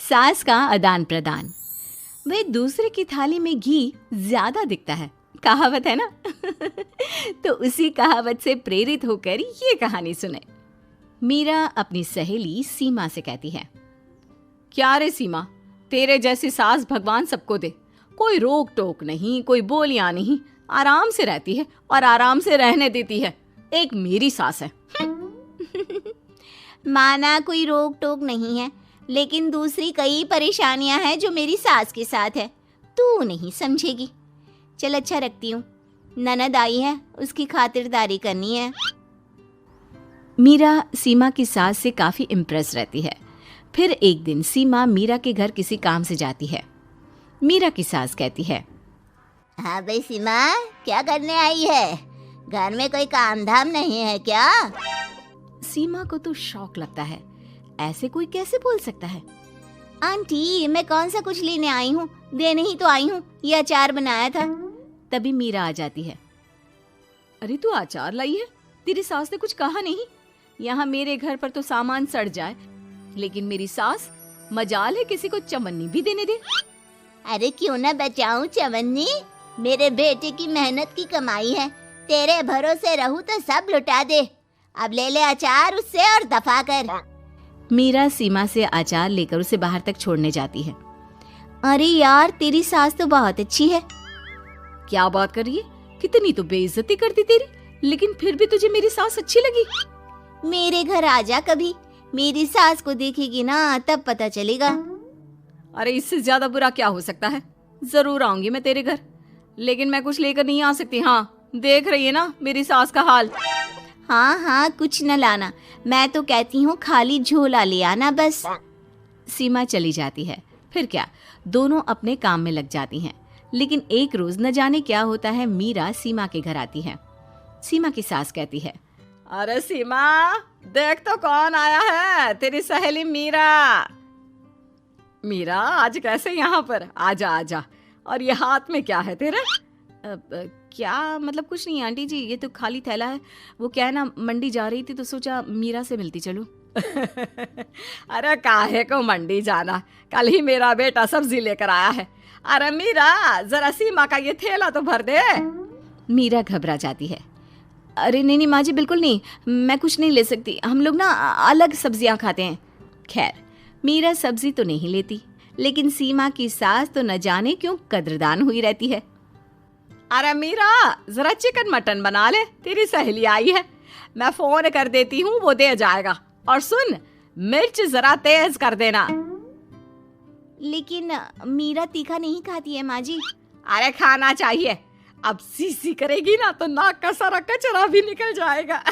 सास का आदान प्रदान। वह दूसरे की थाली में घी ज्यादा दिखता है, कहावत है ना। तो उसी कहावत से प्रेरित होकर ये कहानी सुने। मीरा अपनी सहेली सीमा से कहती है, क्या रे सीमा, तेरे जैसी सास भगवान सबको दे। कोई रोक टोक नहीं, कोई बोलियां नहीं, आराम से रहती है और आराम से रहने देती है। एक मेरी सास है। माना कोई रोक टोक नहीं है, लेकिन दूसरी कई परेशानियां हैं जो मेरी सास के साथ है, तू नहीं समझेगी। चल अच्छा रखती हूँ, ननद आई है, उसकी खातिरदारी करनी है। मीरा सीमा की सास से काफी इम्प्रेस रहती है। फिर एक दिन सीमा मीरा के घर किसी काम से जाती है। मीरा की सास कहती है, हाँ भाई सीमा, क्या करने आई है? घर में कोई काम धाम नहीं है क्या? सीमा को तो शौक लगता है, ऐसे कोई कैसे बोल सकता है। आंटी, मैं कौन सा कुछ लेने आई हूँ, देने ही तो आई हूँ। ये अचार बनाया था। तभी मीरा आ जाती है। अरे तू अचार लाई है? तेरी सास ने कुछ कहा नहीं? यहाँ मेरे घर पर तो सामान सड़ जाए, लेकिन मेरी सास मजाल है किसी को चवन्नी भी देने दे। अरे क्यों ना बचाऊं चवन्नी, मेरे बेटे की मेहनत की कमाई है। तेरे भरोसे रहूं तो सब लुटा दे। अब ले ले अचार उससे और दफा कर। मीरा सीमा से अचार लेकर उसे बाहर तक छोड़ने जाती है। अरे यार, तेरी सास तो बहुत अच्छी है। क्या बात कर रही है? कितनी तो बेइज्जती करती तेरी, लेकिन फिर भी तुझे मेरी सास अच्छी लगी। मेरे घर आजा कभी, मेरी सास को देखेगी ना तब पता चलेगा। अरे इससे ज्यादा बुरा क्या हो सकता है। जरूर आऊंगी मैं तेरे घर, लेकिन मैं कुछ लेकर नहीं आ सकती। हाँ, देख रही है ना मेरी सास का हाल। हाँ हाँ, कुछ न लाना, मैं तो कहती हूँ खाली झोला ले आना बस। सीमा चली जाती है। फिर क्या, दोनों अपने काम में लग जाती हैं। लेकिन एक रोज न जाने क्या होता है, मीरा सीमा के घर आती है। सीमा की सास कहती है, अरे सीमा, देख तो कौन आया है, तेरी सहेली मीरा। मीरा, आज कैसे यहाँ पर? आजा आजा। और ये हाथ में क्या है तेरे? क्या मतलब? कुछ नहीं आंटी जी, ये तो खाली थैला है। वो क्या है ना, मंडी जा रही थी तो सोचा मीरा से मिलती चलूं। अरे काहे को मंडी जाना, कल ही मेरा बेटा सब्जी लेकर आया है। अरे मीरा, जरा सीमा का ये थैला तो भर दे। मीरा घबरा जाती है। अरे नहीं नहीं माँ जी, बिल्कुल नहीं, मैं कुछ नहीं ले सकती। हम लोग ना अलग सब्जियां खाते हैं। खैर, मीरा सब्जी तो नहीं लेती, लेकिन सीमा की सास तो न जाने क्यों कद्रदान हुई रहती है। अरे मीरा, जरा चिकन मटन बना ले, तेरी सहेली आई है। मैं फोन कर देती हूँ, वो दे जाएगा। और सुन, मिर्च जरा तेज कर देना। लेकिन मीरा तीखा नहीं खाती है माँ जी। अरे खाना चाहिए, अब सीसी करेगी ना तो नाक का सारा कचरा भी निकल जाएगा।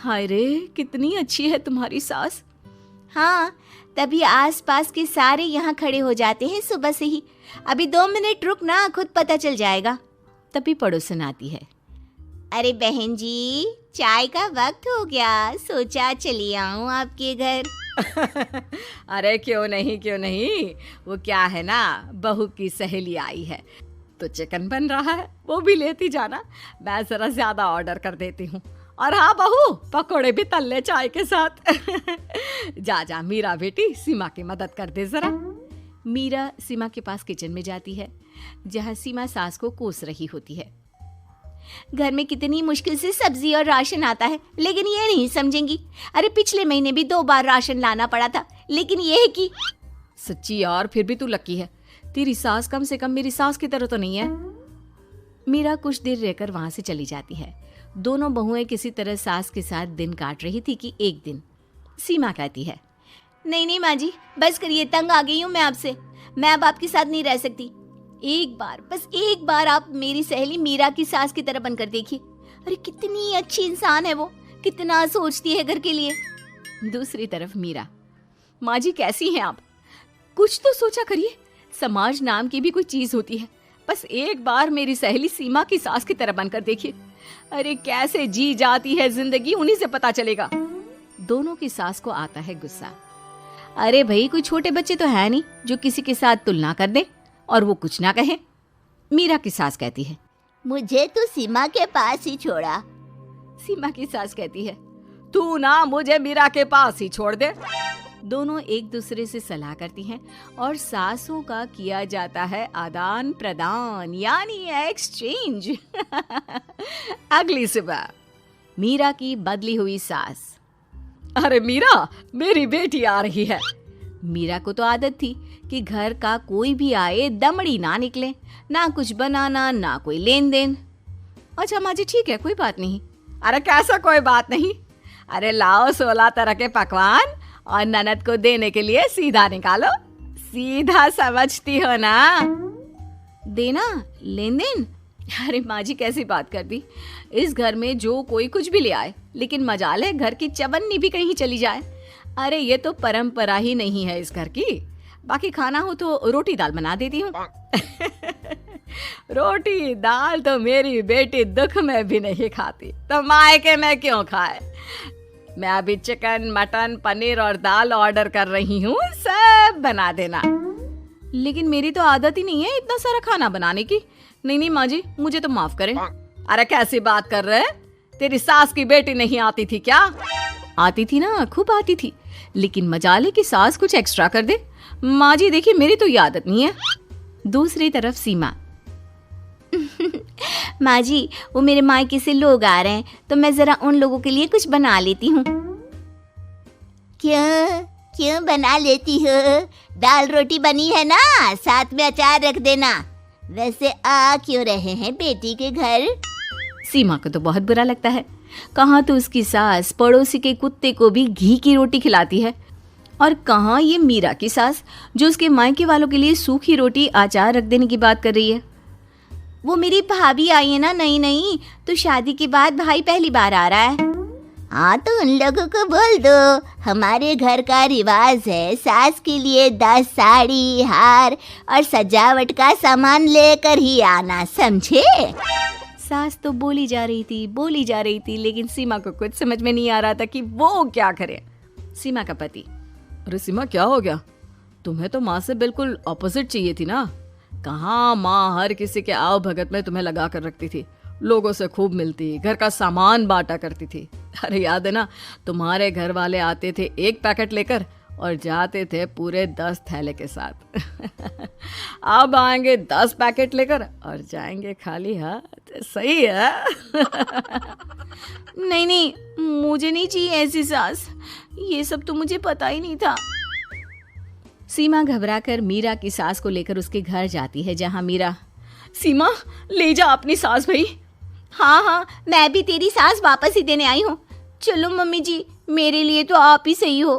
हाय रे, कितनी अच्छी है तुम्हारी सास। हाँ, तभी आसपास के सारे यहाँ खड़े हो जाते हैं सुबह से ही। अभी 2 मिनट रुक ना, खुद पता चल जाएगा। तभी पड़ोसन आती है। अरे बहन जी, चाय का वक्त हो गया, सोचा चली आऊं आपके घर। अरे क्यों नहीं क्यों नहीं, वो क्या है ना, बहू की सहेली आई है तो चिकन बन रहा है, वो भी लेती जाना। मैं जरा ज्यादा ऑर्डर कर देती हूँ। और हाँ बहू, पकोड़े भी तल ले चाय के साथ। जा जा मीरा बेटी, सीमा की मदद कर दे जरा। मीरा सीमा के पास किचन में जाती है, जहाँ सीमा सास को कोस रही होती है। घर में कितनी मुश्किल से सब्जी और राशन आता है, लेकिन ये नहीं समझेंगी। अरे पिछले महीने भी 2 बार राशन लाना पड़ा था, लेकिन ये है कि सच्ची यार, फिर भी तू लकी है, तेरी सास कम से कम मेरी सास की तरह तो नहीं है। मीरा कुछ देर रहकर वहां से चली जाती है। दोनों बहुएं किसी तरह सास के साथ दिन काट रही थी कि एक दिन सीमा कहती है, नहीं नहीं माँ जी, बस करिए, तंग आ गई हूँ मैं आपसे। मैं अब आपके साथ नहीं रह सकती। एक बार, बस एक बार आप मेरी सहेली मीरा की सास की तरह बनकर देखिए। अरे कितनी अच्छी इंसान है वो, कितना सोचती है घर के लिए। दूसरी तरफ मीरा, माँ जी कैसी हैं आप? कुछ तो सोचा करिए, समाज नाम की भी कोई चीज होती है। बस एक बार मेरी सहेली सीमा की सास की तरह बनकर देखिए। अरे कैसे जी जाती है जिंदगी, उन्हीं से पता चलेगा। दोनों की सास को आता है गुस्सा। अरे भाई, कोई छोटे बच्चे तो है नहीं जो किसी के साथ तुलना कर दे और वो कुछ ना कहे। मीरा की सास कहती है, मुझे तो सीमा के पास ही छोड़ा। सीमा की सास कहती है, तू ना मुझे मीरा के पास ही छोड़ दे। दोनों एक दूसरे से सलाह करती हैं और सासों का किया जाता है आदान प्रदान यानी एक्सचेंज। अगली सुबह मीरा की बदली हुई सास। अरे मीरा, मेरी बेटी आ रही है। मीरा को तो आदत थी कि घर का कोई भी आए दमड़ी ना निकले, ना कुछ बनाना ना कोई लेन देन। अच्छा माँ जी ठीक है, कोई बात नहीं। अरे कैसा कोई बात नहीं, अरे लाओ 16 तरह के पकवान और ननद को देने के लिए सीधा निकालो। सीधा समझती हो ना? देना लेन देन? अरे माँ जी कैसी बात कर दी। इस घर में जो कोई कुछ भी ले आए, लेकिन मजाल है घर की चवन्नी भी कहीं चली जाए। अरे ये तो परंपरा ही नहीं है इस घर की। बाकी खाना हो तो रोटी दाल बना देती हूँ। रोटी दाल तो मेरी बेटी दुख में भी नहीं खाती, तो मायके में क्यों खाए। मैं अभी चिकन मटन पनीर और दाल ऑर्डर कर रही हूँ, सब बना देना। लेकिन मेरी तो आदत ही नहीं है इतना सारा खाना बनाने की। नहीं नहीं माँ जी, मुझे तो माफ करें। अरे कैसी बात कर रहे हैं, तेरी सास की बेटी नहीं आती थी क्या? आती थी ना, खूब आती थी, लेकिन मजाले की सास कुछ एक्स्ट्रा कर दे। माँ जी देखिए मेरी तो ये आदत नहीं है। दूसरी तरफ सीमा। माँ जी वो मेरे मायके से लोग आ रहे हैं, तो मैं जरा उन लोगों के लिए कुछ बना लेती हूँ। क्यों क्यों बना लेती हो? दाल रोटी बनी है ना, साथ में अचार रख देना। वैसे आ क्यों रहे हैं बेटी के घर? सीमा को तो बहुत बुरा लगता है। कहाँ तो उसकी सास पड़ोसी के कुत्ते को भी घी की रोटी खिलाती है, और कहाँ ये मीरा की सास जो उसके मायके वालों के लिए सूखी रोटी अचार रख देने की बात कर रही है। वो मेरी भाभी आई है ना, नई नई, तो शादी के बाद भाई पहली बार आ रहा है। हाँ तो उन लोगों को बोल दो, हमारे घर का रिवाज है सास के लिए 10 साड़ी हार और सजावट का सामान लेकर ही आना, समझे? सास तो बोली जा रही थी, लेकिन सीमा को कुछ समझ में नहीं आ रहा था कि वो क्या करे। सीमा का पति। अरे सीमा क्या हो गया, तुम्हें तो माँ से बिल्कुल ऑपोजिट चाहिए थी ना। कहाँ माँ हर किसी के आओ भगत में तुम्हें लगा कर रखती थी, लोगों से खूब मिलती, घर का सामान बांटा करती थी। अरे याद है ना, तुम्हारे घर वाले आते थे 1 पैकेट लेकर और जाते थे पूरे 10 थैले के साथ। अब आएंगे 10 पैकेट लेकर और जाएंगे खाली हाथ। सही है। नहीं नहीं, मुझे नहीं चाहिए ऐसी सास, ये सब तो मुझे पता ही नहीं था। सीमा घबराकर मीरा की सास को लेकर उसके घर जाती है, जहां मीरा। सीमा ले जा अपनी सास भाई। हाँ हाँ, मैं भी तेरी सास वापस ही देने आई हूँ। चलो मम्मी जी, मेरे लिए तो आप ही सही हो।